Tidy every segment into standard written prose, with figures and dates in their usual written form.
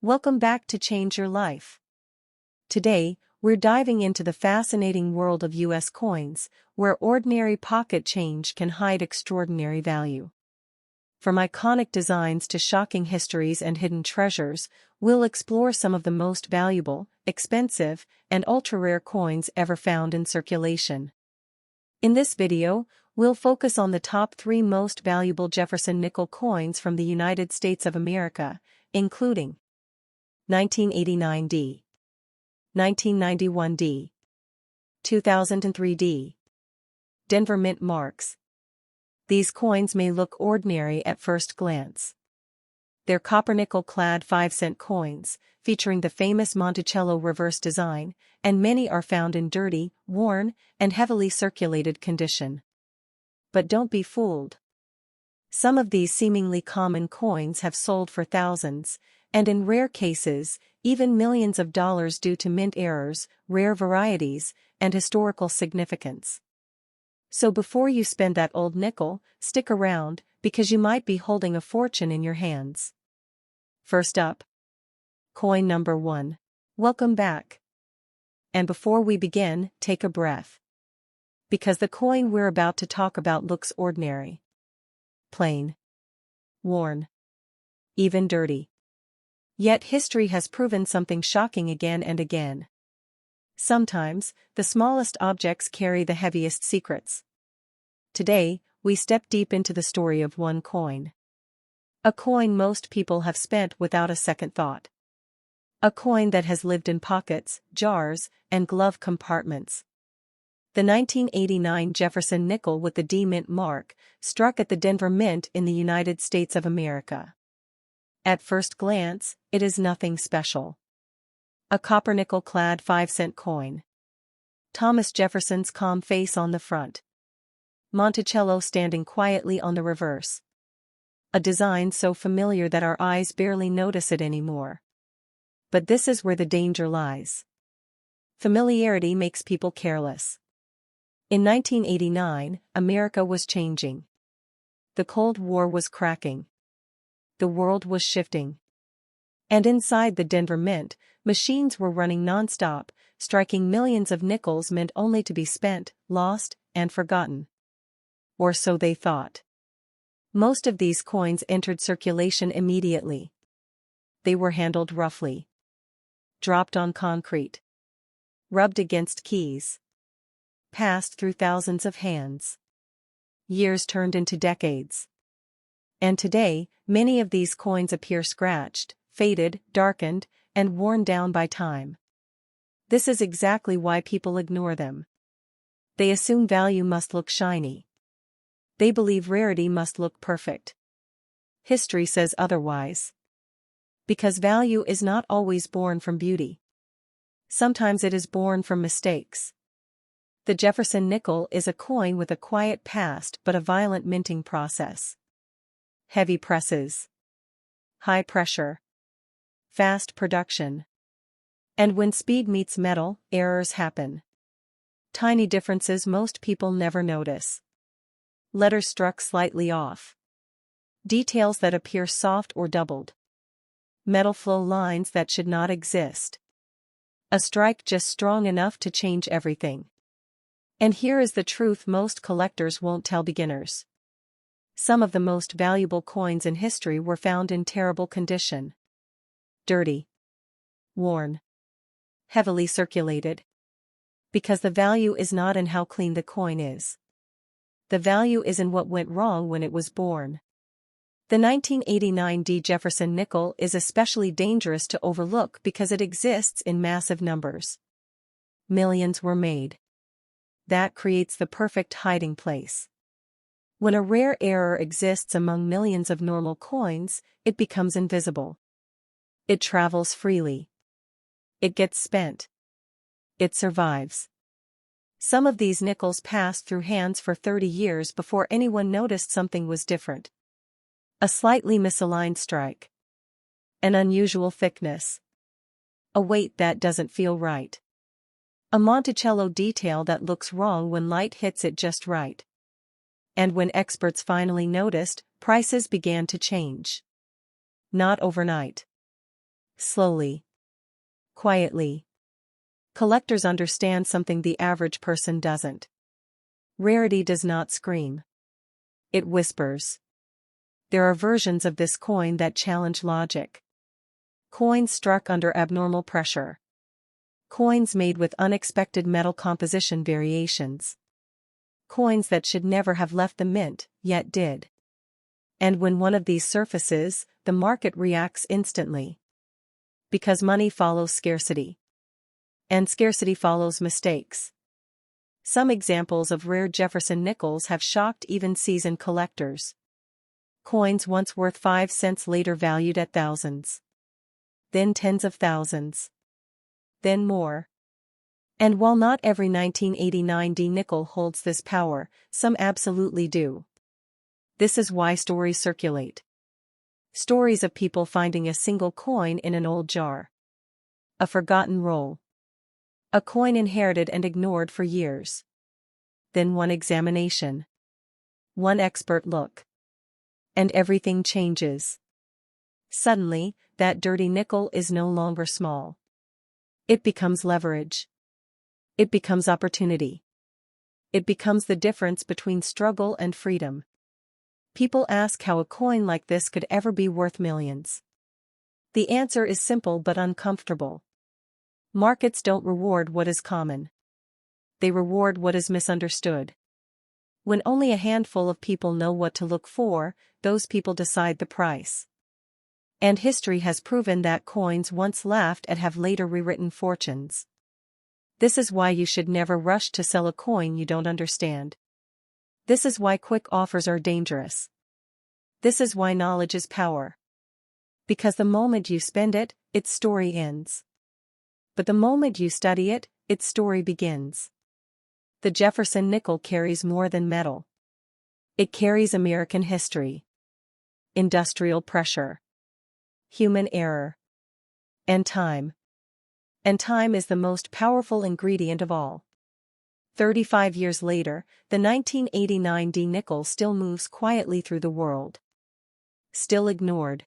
Welcome back to Change Your Life. Today, we're diving into the fascinating world of U.S. coins, where ordinary pocket change can hide extraordinary value. From iconic designs to shocking histories and hidden treasures, we'll explore some of the most valuable, expensive, and ultra-rare coins ever found in circulation. In this video, we'll focus on the top 3 most valuable Jefferson nickel coins from the United States of America, including 1989D, 1991D, 2003D. Denver Mint marks. These coins may look ordinary at first glance. They're copper-nickel-clad 5-cent coins, featuring the famous Monticello reverse design, and many are found in dirty, worn, and heavily circulated condition. But don't be fooled. Some of these seemingly common coins have sold for thousands, and in rare cases, even millions of dollars due to mint errors, rare varieties, and historical significance. So before you spend that old nickel, stick around, because you might be holding a fortune in your hands. First up, coin number 1. Welcome back. And before we begin, take a breath. Because the coin we're about to talk about looks ordinary. Plain. Worn. Even dirty. Yet history has proven something shocking again and again. Sometimes, the smallest objects carry the heaviest secrets. Today, we step deep into the story of one coin. A coin most people have spent without a second thought. A coin that has lived in pockets, jars, and glove compartments. The 1989 Jefferson nickel with the D Mint mark, struck at the Denver Mint in the United States of America. At first glance, it is nothing special. A copper-nickel-clad 5-cent coin. Thomas Jefferson's calm face on the front. Monticello standing quietly on the reverse. A design so familiar that our eyes barely notice it anymore. But this is where the danger lies. Familiarity makes people careless. In 1989, America was changing. The Cold War was cracking. The world was shifting. And inside the Denver Mint, machines were running non-stop, striking millions of nickels meant only to be spent, lost, and forgotten. Or so they thought. Most of these coins entered circulation immediately. They were handled roughly. Dropped on concrete. Rubbed against keys. Passed through thousands of hands. Years turned into decades. And today, many of these coins appear scratched, faded, darkened, and worn down by time. This is exactly why people ignore them. They assume value must look shiny. They believe rarity must look perfect. History says otherwise. Because value is not always born from beauty. Sometimes it is born from mistakes. The Jefferson nickel is a coin with a quiet past but a violent minting process. Heavy presses. High pressure. Fast production. And when speed meets metal, errors happen. Tiny differences most people never notice. Letters struck slightly off. Details that appear soft or doubled. Metal flow lines that should not exist. A strike just strong enough to change everything. And here is the truth most collectors won't tell beginners. Some of the most valuable coins in history were found in terrible condition. Dirty. Worn. Heavily circulated. Because the value is not in how clean the coin is. The value is in what went wrong when it was born. The 1989D Jefferson nickel is especially dangerous to overlook because it exists in massive numbers. Millions were made. That creates the perfect hiding place. When a rare error exists among millions of normal coins, it becomes invisible. It travels freely. It gets spent. It survives. Some of these nickels passed through hands for 30 years before anyone noticed something was different. A slightly misaligned strike. An unusual thickness. A weight that doesn't feel right. A Monticello detail that looks wrong when light hits it just right. And when experts finally noticed, prices began to change. Not overnight. Slowly. Quietly. Collectors understand something the average person doesn't. Rarity does not scream. It whispers. There are versions of this coin that challenge logic. Coins struck under abnormal pressure. Coins made with unexpected metal composition variations. Coins that should never have left the mint, yet did. And when one of these surfaces, the market reacts instantly. Because money follows scarcity. And scarcity follows mistakes. Some examples of rare Jefferson Nickels have shocked even seasoned collectors. Coins once worth 5 cents later valued at thousands. Then tens of thousands. Then more. And while not every 1989 D nickel holds this power, some absolutely do. This is why stories circulate. Stories of people finding a single coin in an old jar. A forgotten roll. A coin inherited and ignored for years. Then one examination. One expert look. And everything changes. Suddenly, that dirty nickel is no longer small. It becomes leverage. It becomes opportunity. It becomes the difference between struggle and freedom. People ask how a coin like this could ever be worth millions. The answer is simple but uncomfortable. Markets don't reward what is common. They reward what is misunderstood. When only a handful of people know what to look for, those people decide the price. And history has proven that coins once laughed at have later rewritten fortunes. This is why you should never rush to sell a coin you don't understand. This is why quick offers are dangerous. This is why knowledge is power. Because the moment you spend it, its story ends. But the moment you study it, its story begins. The Jefferson nickel carries more than metal. It carries American history. Industrial pressure. Human error. And time. And time is the most powerful ingredient of all. 35 years later, the 1989 D nickel still moves quietly through the world. Still ignored.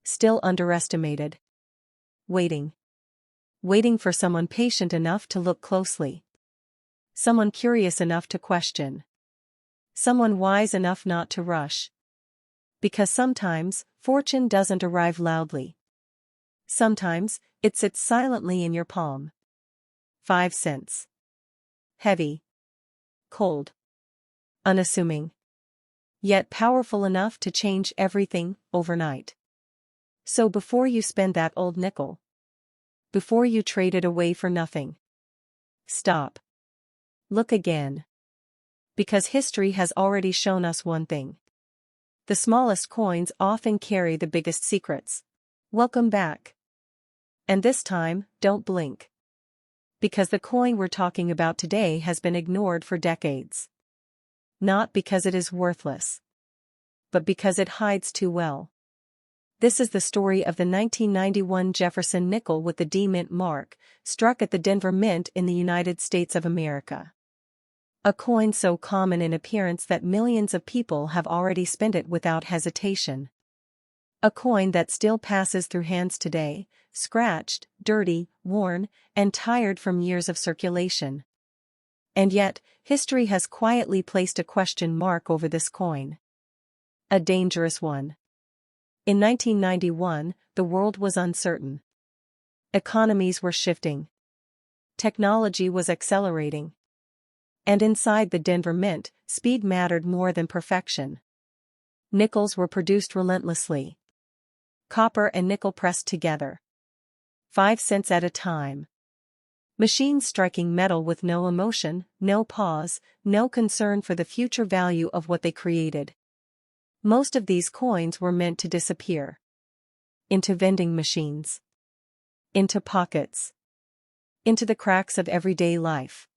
Still underestimated. Waiting. Waiting for someone patient enough to look closely. Someone curious enough to question. Someone wise enough not to rush. Because sometimes, fortune doesn't arrive loudly. Sometimes, it sits silently in your palm. 5 cents. Heavy. Cold. Unassuming. Yet powerful enough to change everything overnight. So before you spend that old nickel, before you trade it away for nothing, stop. Look again. Because history has already shown us one thing. The smallest coins often carry the biggest secrets. Welcome back. And this time, don't blink. Because the coin we're talking about today has been ignored for decades. Not because it is worthless, but because it hides too well. This is the story of the 1991 Jefferson nickel with the D Mint mark, struck at the Denver Mint in the United States of America. A coin so common in appearance that millions of people have already spent it without hesitation. A coin that still passes through hands today, scratched, dirty, worn, and tired from years of circulation. And yet, history has quietly placed a question mark over this coin. A dangerous one. In 1991, the world was uncertain. Economies were shifting. Technology was accelerating. And inside the Denver Mint, speed mattered more than perfection. Nickels were produced relentlessly. Copper and nickel pressed together. 5 cents at a time. Machines striking metal with no emotion, no pause, no concern for the future value of what they created. Most of these coins were meant to disappear. Into vending machines. Into pockets. Into the cracks of everyday life.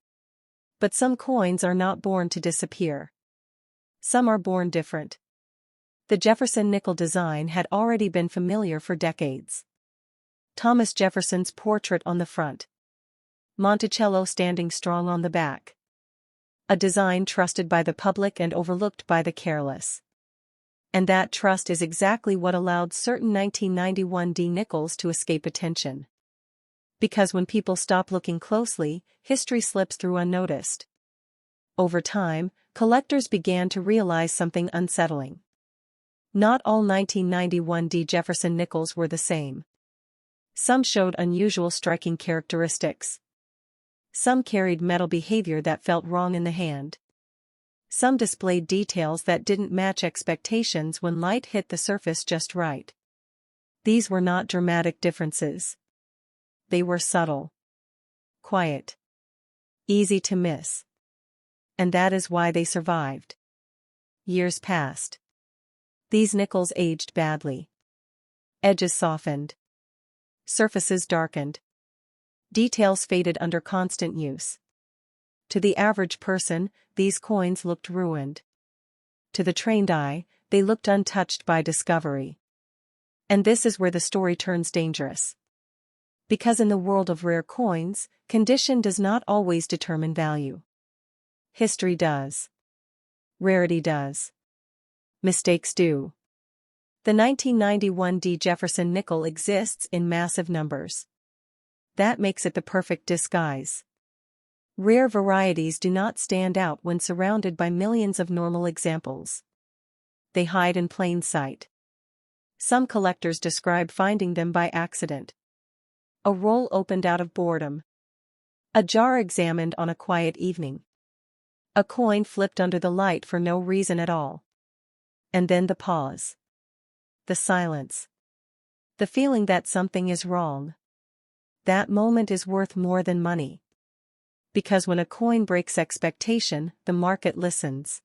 But some coins are not born to disappear. Some are born different. The Jefferson nickel design had already been familiar for decades. Thomas Jefferson's portrait on the front. Monticello standing strong on the back. A design trusted by the public and overlooked by the careless. And that trust is exactly what allowed certain 1991 D nickels to escape attention. Because when people stop looking closely, history slips through unnoticed. Over time, collectors began to realize something unsettling. Not all 1991 D Jefferson nickels were the same. Some showed unusual striking characteristics. Some carried metal behavior that felt wrong in the hand. Some displayed details that didn't match expectations when light hit the surface just right. These were not dramatic differences. They were subtle, quiet, easy to miss. And that is why they survived. Years passed. These nickels aged badly. Edges softened. Surfaces darkened. Details faded under constant use. To the average person, these coins looked ruined. To the trained eye, they looked untouched by discovery. And this is where the story turns dangerous. Because in the world of rare coins, condition does not always determine value. History does. Rarity does. Mistakes do. The 1991 D Jefferson nickel exists in massive numbers. That makes it the perfect disguise. Rare varieties do not stand out when surrounded by millions of normal examples. They hide in plain sight. Some collectors describe finding them by accident. A roll opened out of boredom. A jar examined on a quiet evening. A coin flipped under the light for no reason at all. And then the pause. The silence. The feeling that something is wrong. That moment is worth more than money. Because when a coin breaks expectation, the market listens.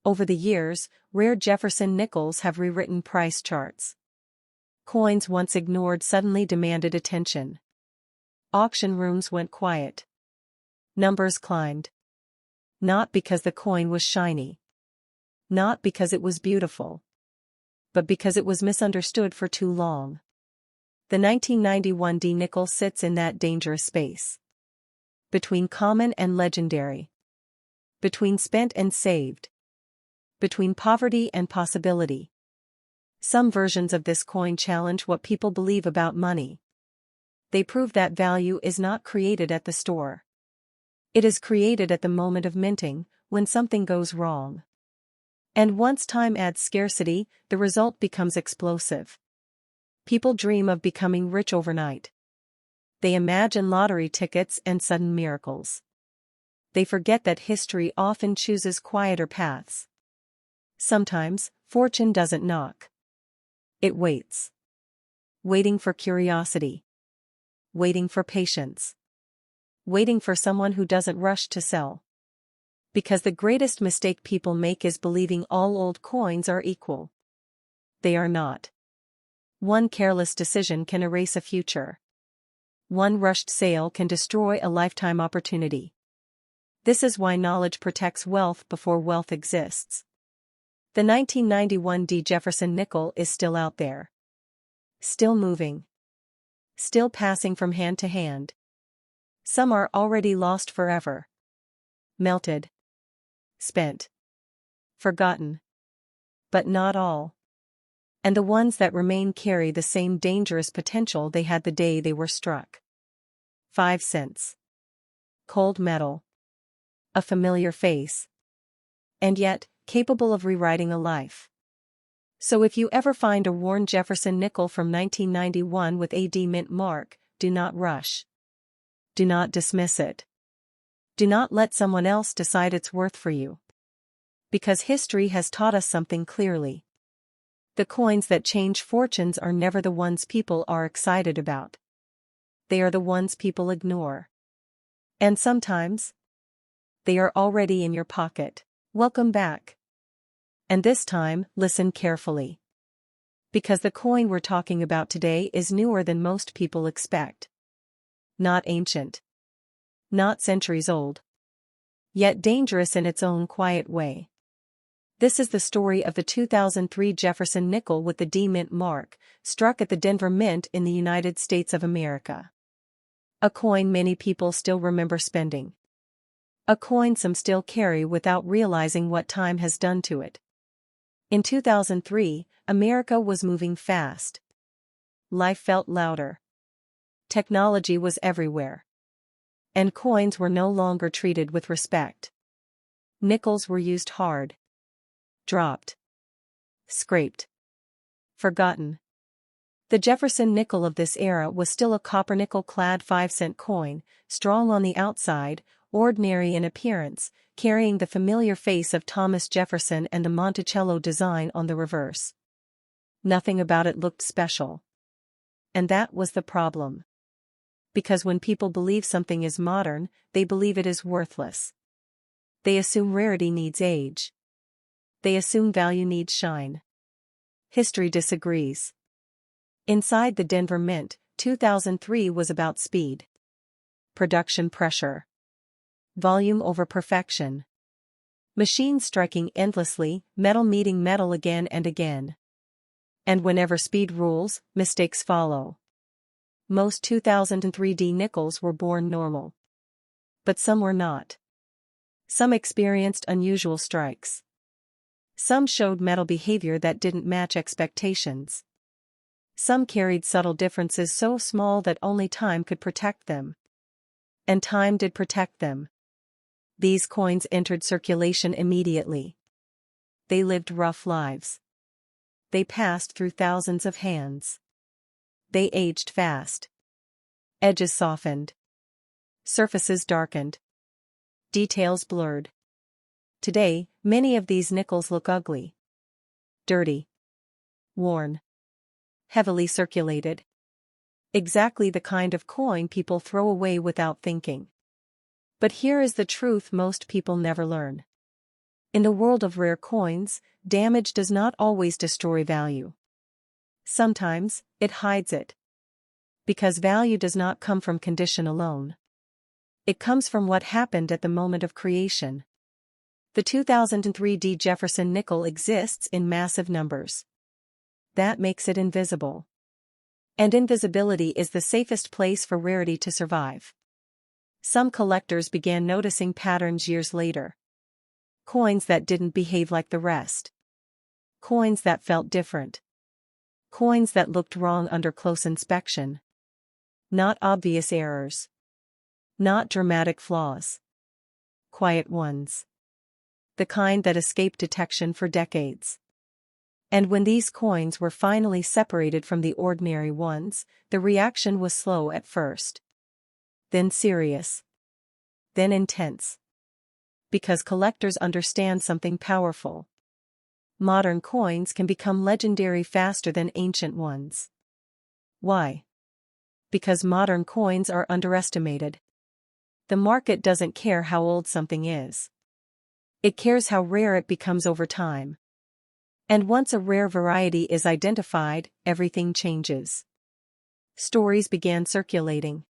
Over the years, rare Jefferson nickels have rewritten price charts. Coins once ignored suddenly demanded attention. Auction rooms went quiet. Numbers climbed. Not because the coin was shiny. Not because it was beautiful. But because it was misunderstood for too long. The 1991 D nickel sits in that dangerous space. Between common and legendary. Between spent and saved. Between poverty and possibility. Some versions of this coin challenge what people believe about money. They prove that value is not created at the store. It is created at the moment of minting, when something goes wrong. And once time adds scarcity, the result becomes explosive. People dream of becoming rich overnight. They imagine lottery tickets and sudden miracles. They forget that history often chooses quieter paths. Sometimes, fortune doesn't knock. It waits. Waiting for curiosity. Waiting for patience. Waiting for someone who doesn't rush to sell. Because the greatest mistake people make is believing all old coins are equal. They are not. One careless decision can erase a future. One rushed sale can destroy a lifetime opportunity. This is why knowledge protects wealth before wealth exists. The 1991 D Jefferson nickel is still out there. Still moving. Still passing from hand to hand. Some are already lost forever. Melted. Spent. Forgotten. But not all. And the ones that remain carry the same dangerous potential they had the day they were struck. 5 cents. Cold metal. A familiar face. And yet, capable of rewriting a life. So if you ever find a worn Jefferson nickel from 1991 with a D mint mark, do not rush. Do not dismiss it. Do not let someone else decide its worth for you. Because history has taught us something clearly. The coins that change fortunes are never the ones people are excited about. They are the ones people ignore. And sometimes, they are already in your pocket. Welcome back. And this time, listen carefully. Because the coin we're talking about today is newer than most people expect. Not ancient. Not centuries old. Yet dangerous in its own quiet way. This is the story of the 2003 Jefferson nickel with the D Mint mark, struck at the Denver Mint in the United States of America. A coin many people still remember spending. A coin some still carry without realizing what time has done to it. In 2003, America was moving fast. Life felt louder. Technology was everywhere. And coins were no longer treated with respect. Nickels were used hard. Dropped. Scraped. Forgotten. The Jefferson nickel of this era was still a copper nickel-clad 5-cent coin, strong on the outside, ordinary in appearance, carrying the familiar face of Thomas Jefferson and the Monticello design on the reverse. Nothing about it looked special. And that was the problem. Because when people believe something is modern, they believe it is worthless. They assume rarity needs age. They assume value needs shine. History disagrees. Inside the Denver Mint, 2003 was about speed. Production pressure. Volume over perfection. Machines striking endlessly, metal meeting metal again and again. And whenever speed rules, mistakes follow. Most 2003 nickels were born normal. But some were not. Some experienced unusual strikes. Some showed metal behavior that didn't match expectations. Some carried subtle differences so small that only time could protect them. And time did protect them. These coins entered circulation immediately. They lived rough lives. They passed through thousands of hands. They aged fast. Edges softened. Surfaces darkened. Details blurred. Today, many of these nickels look ugly. Dirty. Worn. Heavily circulated. Exactly the kind of coin people throw away without thinking. But here is the truth most people never learn. In the world of rare coins, damage does not always destroy value. Sometimes, it hides it. Because value does not come from condition alone. It comes from what happened at the moment of creation. The 2003 Jefferson nickel exists in massive numbers. That makes it invisible. And invisibility is the safest place for rarity to survive. Some collectors began noticing patterns years later. Coins that didn't behave like the rest. Coins that felt different. Coins that looked wrong under close inspection. Not obvious errors. Not dramatic flaws. Quiet ones. The kind that escaped detection for decades. And when these coins were finally separated from the ordinary ones, the reaction was slow at first. Then serious. Then intense. Because collectors understand something powerful. Modern coins can become legendary faster than ancient ones. Why? Because modern coins are underestimated. The market doesn't care how old something is. It cares how rare it becomes over time. And once a rare variety is identified, everything changes. Stories began circulating.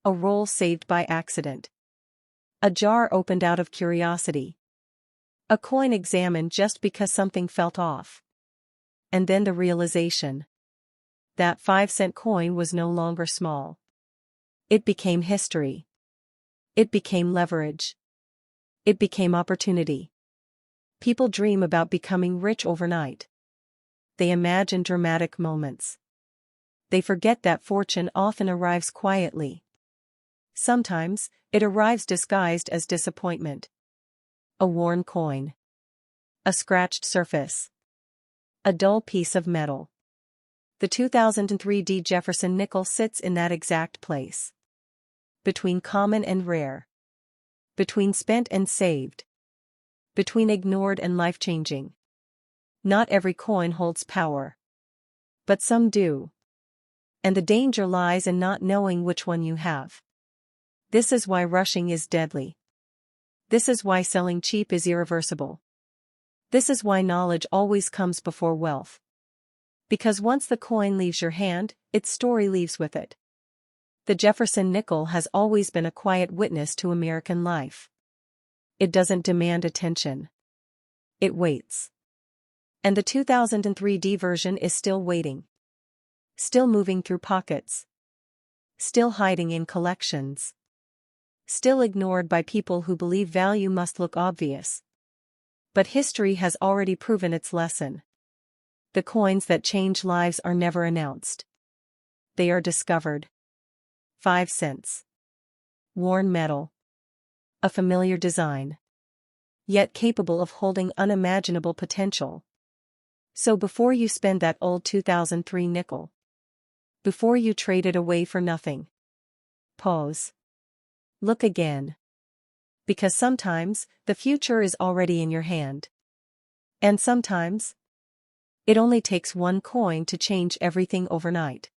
A roll saved by accident. A jar opened out of curiosity. A coin examined just because something felt off. And then the realization. That 5-cent coin was no longer small. It became history. It became leverage. It became opportunity. People dream about becoming rich overnight. They imagine dramatic moments. They forget that fortune often arrives quietly. Sometimes, it arrives disguised as disappointment. A worn coin. A scratched surface. A dull piece of metal. The 2003 Jefferson nickel sits in that exact place. Between common and rare. Between spent and saved. Between ignored and life-changing. Not every coin holds power. But some do. And the danger lies in not knowing which one you have. This is why rushing is deadly. This is why selling cheap is irreversible. This is why knowledge always comes before wealth. Because once the coin leaves your hand, its story leaves with it. The Jefferson nickel has always been a quiet witness to American life. It doesn't demand attention. It waits. And the 2003 version is still waiting. Still moving through pockets. Still hiding in collections. Still ignored by people who believe value must look obvious. But history has already proven its lesson. The coins that change lives are never announced. They are discovered. 5 cents. Worn metal. A familiar design. Yet capable of holding unimaginable potential. So before you spend that old 2003 nickel, before you trade it away for nothing, pause. Look again. Because sometimes, the future is already in your hand. And sometimes, it only takes one coin to change everything overnight.